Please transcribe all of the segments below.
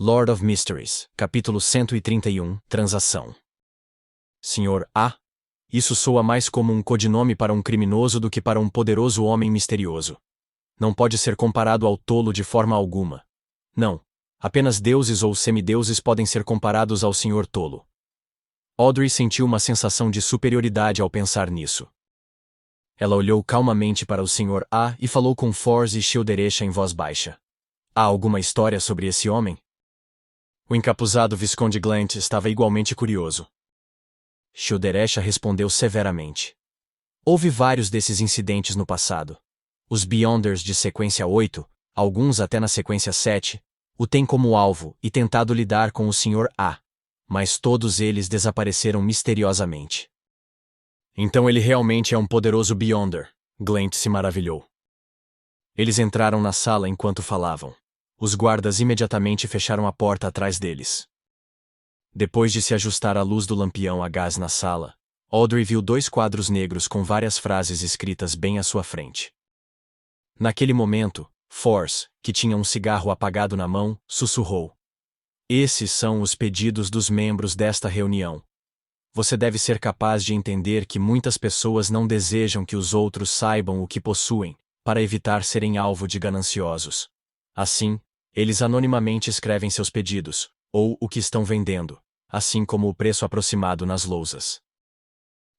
Lord of Mysteries, capítulo 131, Transação. Sr. A. Isso soa mais como um codinome para um criminoso do que para um poderoso homem misterioso. Não pode ser comparado ao tolo de forma alguma. Não. Apenas deuses ou semideuses podem ser comparados ao Sr. Tolo. Audrey sentiu uma sensação de superioridade ao pensar nisso. Ela olhou calmamente para o Sr. A e falou com Force e Childeresha em voz baixa. Há alguma história sobre esse homem? O encapuzado Visconde Glant estava igualmente curioso. Childeresha respondeu severamente. Houve vários desses incidentes no passado. Os Beyonders de sequência 8, alguns até na sequência 7, o têm como alvo e tentado lidar com o Sr. A, mas todos eles desapareceram misteriosamente. Então ele realmente é um poderoso Beyonder, Glant se maravilhou. Eles entraram na sala enquanto falavam. Os guardas imediatamente fecharam a porta atrás deles. Depois de se ajustar à luz do lampião a gás na sala, Audrey viu 2 quadros negros com várias frases escritas bem à sua frente. Naquele momento, Force, que tinha um cigarro apagado na mão, sussurrou. Esses são os pedidos dos membros desta reunião. Você deve ser capaz de entender que muitas pessoas não desejam que os outros saibam o que possuem, para evitar serem alvo de gananciosos. Assim, eles anonimamente escrevem seus pedidos, ou o que estão vendendo, assim como o preço aproximado nas lousas.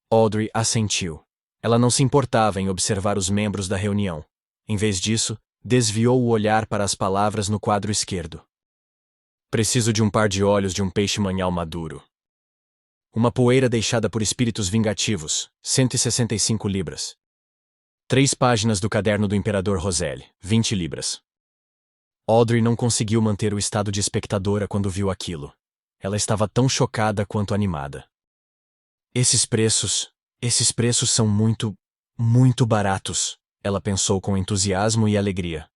Audrey assentiu. Ela não se importava em observar os membros da reunião. Em vez disso, desviou o olhar para as palavras no quadro esquerdo. Preciso de um par de olhos de um peixe-manhal maduro. Uma poeira deixada por espíritos vingativos, 165 libras. 3 páginas do caderno do Imperador Roselle, 20 libras. Audrey não conseguiu manter o estado de espectadora quando viu aquilo. Ela estava tão chocada quanto animada. Esses preços são muito baratos, ela pensou com entusiasmo e alegria.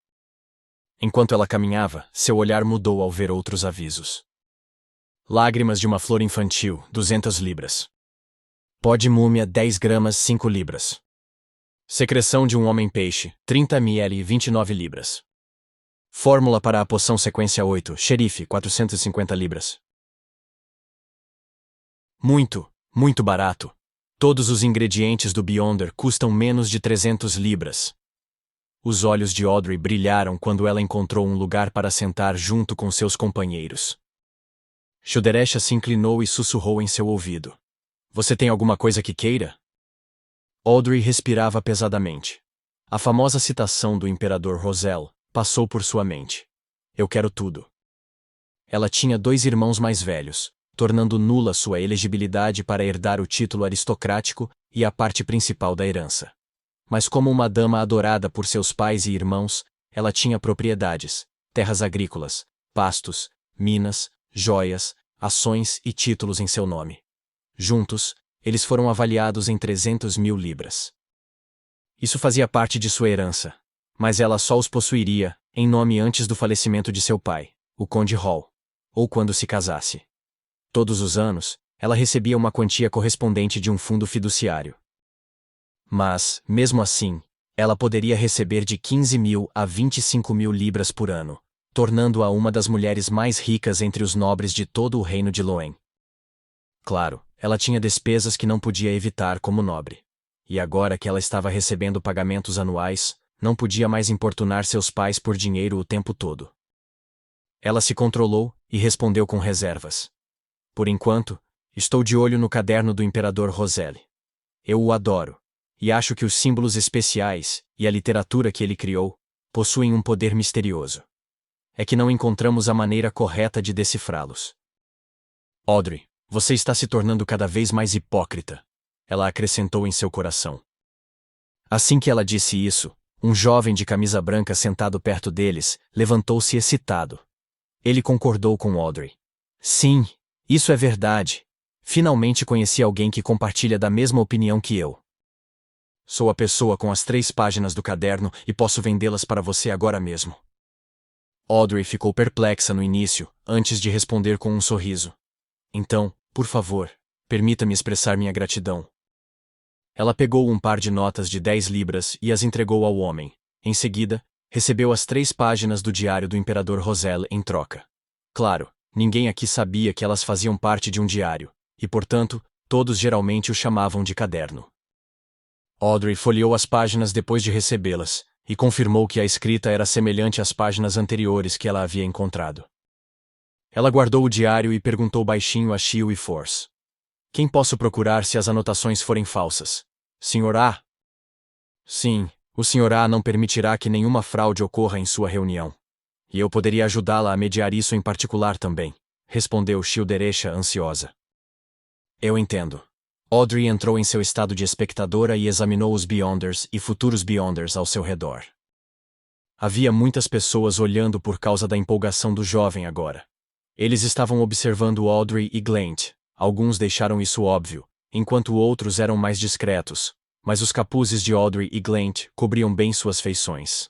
Enquanto ela caminhava, seu olhar mudou ao ver outros avisos. Lágrimas de uma flor infantil, 200 libras. Pó de múmia, 10 gramas, 5 libras. Secreção de um homem-peixe, 30 ml, 29 libras. Fórmula para a poção sequência 8, xerife, 450 libras. Muito barato. Todos os ingredientes do Beyonder custam menos de 300 libras. Os olhos de Audrey brilharam quando ela encontrou um lugar para sentar junto com seus companheiros. Childeresha se inclinou e sussurrou em seu ouvido. Você tem alguma coisa que queira? Audrey respirava pesadamente. A famosa citação do Imperador Roselle passou por sua mente. Eu quero tudo. Ela tinha 2 irmãos mais velhos, tornando nula sua elegibilidade para herdar o título aristocrático e a parte principal da herança. Mas como uma dama adorada por seus pais e irmãos, ela tinha propriedades, terras agrícolas, pastos, minas, joias, ações e títulos em seu nome. Juntos, eles foram avaliados em 300 mil libras. Isso fazia parte de sua herança, mas ela só os possuiria, em nome antes do falecimento de seu pai, o Conde Hall, ou quando se casasse. Todos os anos, ela recebia uma quantia correspondente de um fundo fiduciário. Mas, mesmo assim, ela poderia receber de 15 mil a 25 mil libras por ano, tornando-a uma das mulheres mais ricas entre os nobres de todo o reino de Loen. Claro, ela tinha despesas que não podia evitar como nobre. E agora que ela estava recebendo pagamentos anuais, não podia mais importunar seus pais por dinheiro o tempo todo. Ela se controlou e respondeu com reservas. Por enquanto, estou de olho no caderno do Imperador Roselle. Eu o adoro, e acho que os símbolos especiais e a literatura que ele criou possuem um poder misterioso. É que não encontramos a maneira correta de decifrá-los. Audrey, você está se tornando cada vez mais hipócrita, ela acrescentou em seu coração. Assim que ela disse isso, um jovem de camisa branca sentado perto deles levantou-se excitado. Ele concordou com Audrey. Sim, isso é verdade. Finalmente conheci alguém que compartilha da mesma opinião que eu. Sou a pessoa com as 3 páginas do caderno e posso vendê-las para você agora mesmo. Audrey ficou perplexa no início, antes de responder com um sorriso. Então, por favor, permita-me expressar minha gratidão. Ela pegou um par de notas de 10 libras e as entregou ao homem. Em seguida, recebeu as 3 páginas do diário do Imperador Roselle em troca. Claro, ninguém aqui sabia que elas faziam parte de um diário, e portanto, todos geralmente o chamavam de caderno. Audrey folheou as páginas depois de recebê-las, e confirmou que a escrita era semelhante às páginas anteriores que ela havia encontrado. Ela guardou o diário e perguntou baixinho a Shio e Force. Quem posso procurar se as anotações forem falsas? Sr. A? Sim, o Sr. A não permitirá que nenhuma fraude ocorra em sua reunião. E eu poderia ajudá-la a mediar isso em particular também, respondeu Shilderesha ansiosa. Eu entendo. Audrey entrou em seu estado de espectadora e examinou os Beyonders e futuros Beyonders ao seu redor. Havia muitas pessoas olhando por causa da empolgação do jovem agora. Eles estavam observando Audrey e Glent. Alguns deixaram isso óbvio, enquanto outros eram mais discretos, mas os capuzes de Audrey e Glent cobriam bem suas feições.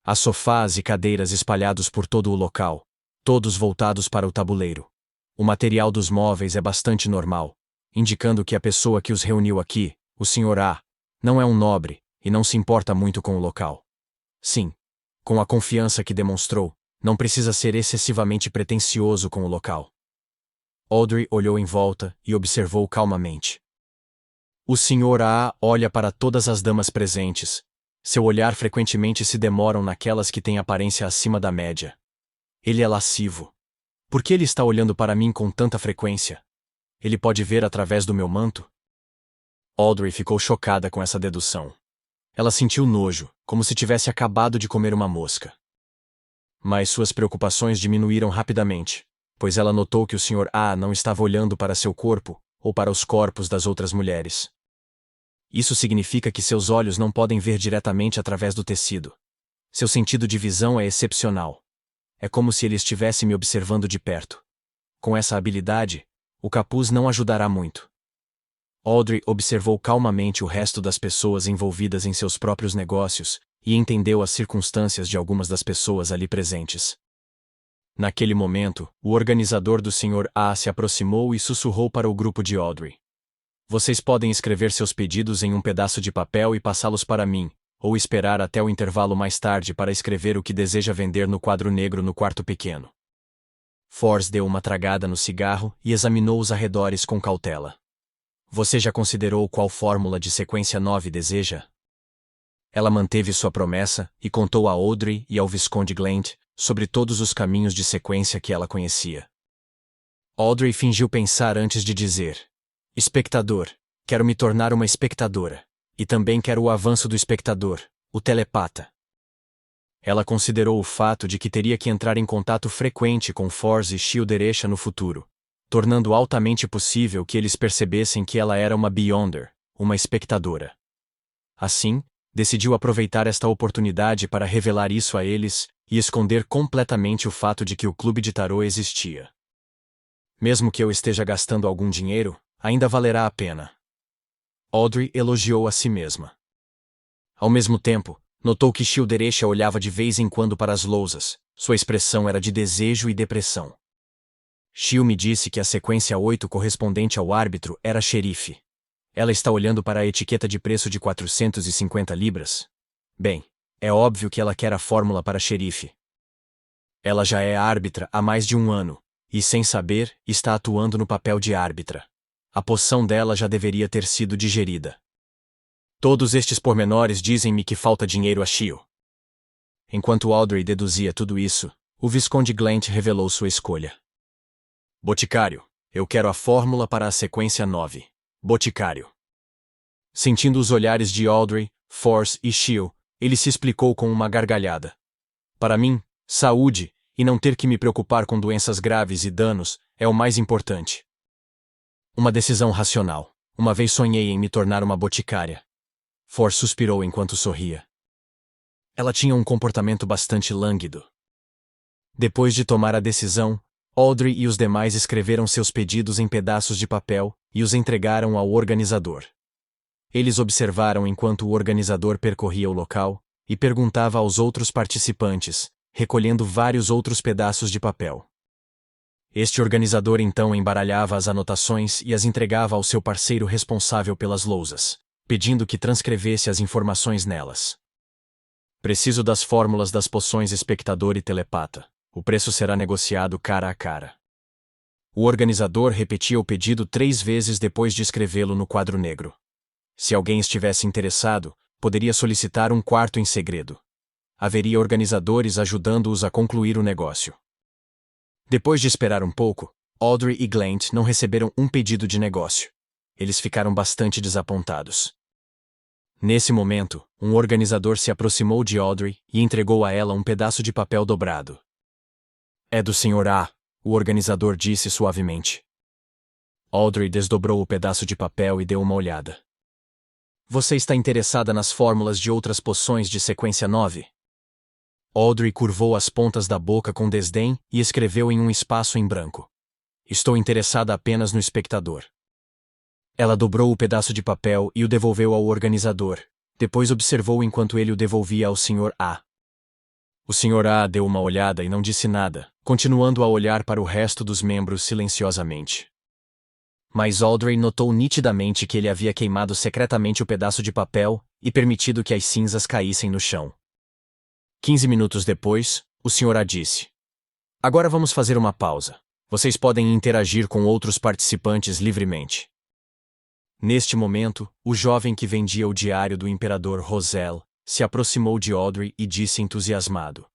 Há sofás e cadeiras espalhados por todo o local, todos voltados para o tabuleiro. O material dos móveis é bastante normal, indicando que a pessoa que os reuniu aqui, o Sr. A, não é um nobre e não se importa muito com o local. Sim, com a confiança que demonstrou, não precisa ser excessivamente pretensioso com o local. Audrey olhou em volta e observou calmamente. O Sr. A olha para todas as damas presentes. Seu olhar frequentemente se demoram naquelas que têm aparência acima da média. Ele é lascivo. Por que ele está olhando para mim com tanta frequência? Ele pode ver através do meu manto? Audrey ficou chocada com essa dedução. Ela sentiu nojo, como se tivesse acabado de comer uma mosca. Mas suas preocupações diminuíram rapidamente, pois ela notou que o Sr. A não estava olhando para seu corpo, ou para os corpos das outras mulheres. Isso significa que seus olhos não podem ver diretamente através do tecido. Seu sentido de visão é excepcional. É como se ele estivesse me observando de perto. Com essa habilidade, o capuz não ajudará muito. Audrey observou calmamente o resto das pessoas envolvidas em seus próprios negócios e entendeu as circunstâncias de algumas das pessoas ali presentes. Naquele momento, o organizador do Sr. A se aproximou e sussurrou para o grupo de Audrey. Vocês podem escrever seus pedidos em um pedaço de papel e passá-los para mim, ou esperar até o intervalo mais tarde para escrever o que deseja vender no quadro negro no quarto pequeno. Force deu uma tragada no cigarro e examinou os arredores com cautela. Você já considerou qual fórmula de sequência 9 deseja? Ela manteve sua promessa e contou a Audrey e ao Visconde Glent sobre todos os caminhos de sequência que ela conhecia. Audrey fingiu pensar antes de dizer: espectador, quero me tornar uma espectadora, e também quero o avanço do espectador, o telepata. Ela considerou o fato de que teria que entrar em contato frequente com Force e Shilderesha no futuro, tornando altamente possível que eles percebessem que ela era uma Beyonder, uma espectadora. Assim, decidiu aproveitar esta oportunidade para revelar isso a eles e esconder completamente o fato de que o clube de tarô existia. Mesmo que eu esteja gastando algum dinheiro, ainda valerá a pena. Audrey elogiou a si mesma. Ao mesmo tempo, notou que Shilderesha olhava de vez em quando para as lousas. Sua expressão era de desejo e depressão. Shil me disse que a sequência 8 correspondente ao árbitro era xerife. Ela está olhando para a etiqueta de preço de 450 libras? Bem, é óbvio que ela quer a fórmula para xerife. Ela já é árbitra há mais de um ano, e sem saber, está atuando no papel de árbitra. A poção dela já deveria ter sido digerida. Todos estes pormenores dizem-me que falta dinheiro a Shil. Enquanto Audrey deduzia tudo isso, o Visconde Glent revelou sua escolha. Boticário, eu quero a fórmula para a sequência 9. Boticário. Sentindo os olhares de Audrey, Force e Shil, ele se explicou com uma gargalhada. Para mim, saúde, e não ter que me preocupar com doenças graves e danos, é o mais importante. Uma decisão racional. Uma vez sonhei em me tornar uma boticária. Force suspirou enquanto sorria. Ela tinha um comportamento bastante lânguido. Depois de tomar a decisão, Audrey e os demais escreveram seus pedidos em pedaços de papel e os entregaram ao organizador. Eles observaram enquanto o organizador percorria o local e perguntava aos outros participantes, recolhendo vários outros pedaços de papel. Este organizador então embaralhava as anotações e as entregava ao seu parceiro responsável pelas lousas, pedindo que transcrevesse as informações nelas. Preciso das fórmulas das poções espectador e telepata. O preço será negociado cara a cara. O organizador repetia o pedido 3 vezes depois de escrevê-lo no quadro negro. Se alguém estivesse interessado, poderia solicitar um quarto em segredo. Haveria organizadores ajudando-os a concluir o negócio. Depois de esperar um pouco, Audrey e Glant não receberam um pedido de negócio. Eles ficaram bastante desapontados. Nesse momento, um organizador se aproximou de Audrey e entregou a ela um pedaço de papel dobrado. É do Sr. A, o organizador disse suavemente. Audrey desdobrou o pedaço de papel e deu uma olhada. Você está interessada nas fórmulas de outras poções de sequência 9? Audrey curvou as pontas da boca com desdém e escreveu em um espaço em branco. Estou interessada apenas no espectador. Ela dobrou o pedaço de papel e o devolveu ao organizador. Depois observou enquanto ele o devolvia ao Sr. A. O Sr. A deu uma olhada e não disse nada, continuando a olhar para o resto dos membros silenciosamente. Mas Audrey notou nitidamente que ele havia queimado secretamente o pedaço de papel e permitido que as cinzas caíssem no chão. 15 minutos depois, o Sr. A disse: Agora vamos fazer uma pausa. Vocês podem interagir com outros participantes livremente. Neste momento, o jovem que vendia o diário do imperador Roselle se aproximou de Audrey e disse entusiasmado: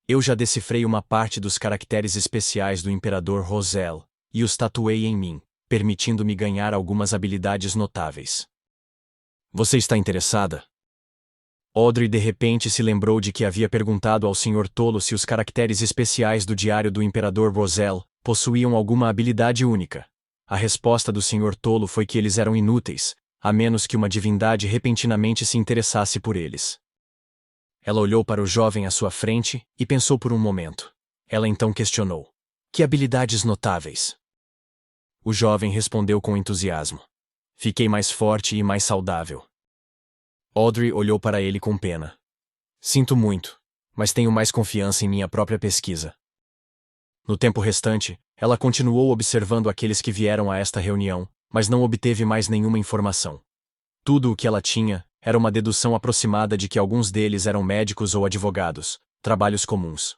Eu já decifrei uma parte dos caracteres especiais do imperador Roselle e os tatuei em mim, permitindo-me ganhar algumas habilidades notáveis. Você está interessada? Audrey de repente se lembrou de que havia perguntado ao Sr. Tolo se os caracteres especiais do diário do imperador Roselle possuíam alguma habilidade única. A resposta do Sr. Tolo foi que eles eram inúteis, a menos que uma divindade repentinamente se interessasse por eles. Ela olhou para o jovem à sua frente e pensou por um momento. Ela então questionou: Que habilidades notáveis? O jovem respondeu com entusiasmo: Fiquei mais forte e mais saudável. Audrey olhou para ele com pena. Sinto muito, mas tenho mais confiança em minha própria pesquisa. No tempo restante, ela continuou observando aqueles que vieram a esta reunião, mas não obteve mais nenhuma informação. Tudo o que ela tinha era uma dedução aproximada de que alguns deles eram médicos ou advogados, trabalhos comuns.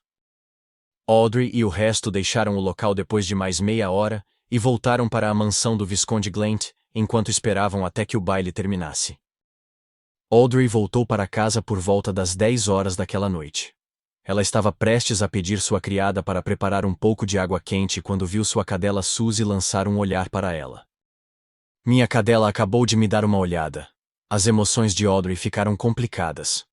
Audrey e o resto deixaram o local depois de mais meia hora e voltaram para a mansão do Visconde Glant, enquanto esperavam até que o baile terminasse. Audrey voltou para casa por volta das 10 horas daquela noite. Ela estava prestes a pedir sua criada para preparar um pouco de água quente quando viu sua cadela Suzy lançar um olhar para ela. Minha cadela acabou de me dar uma olhada. As emoções de Audrey ficaram complicadas.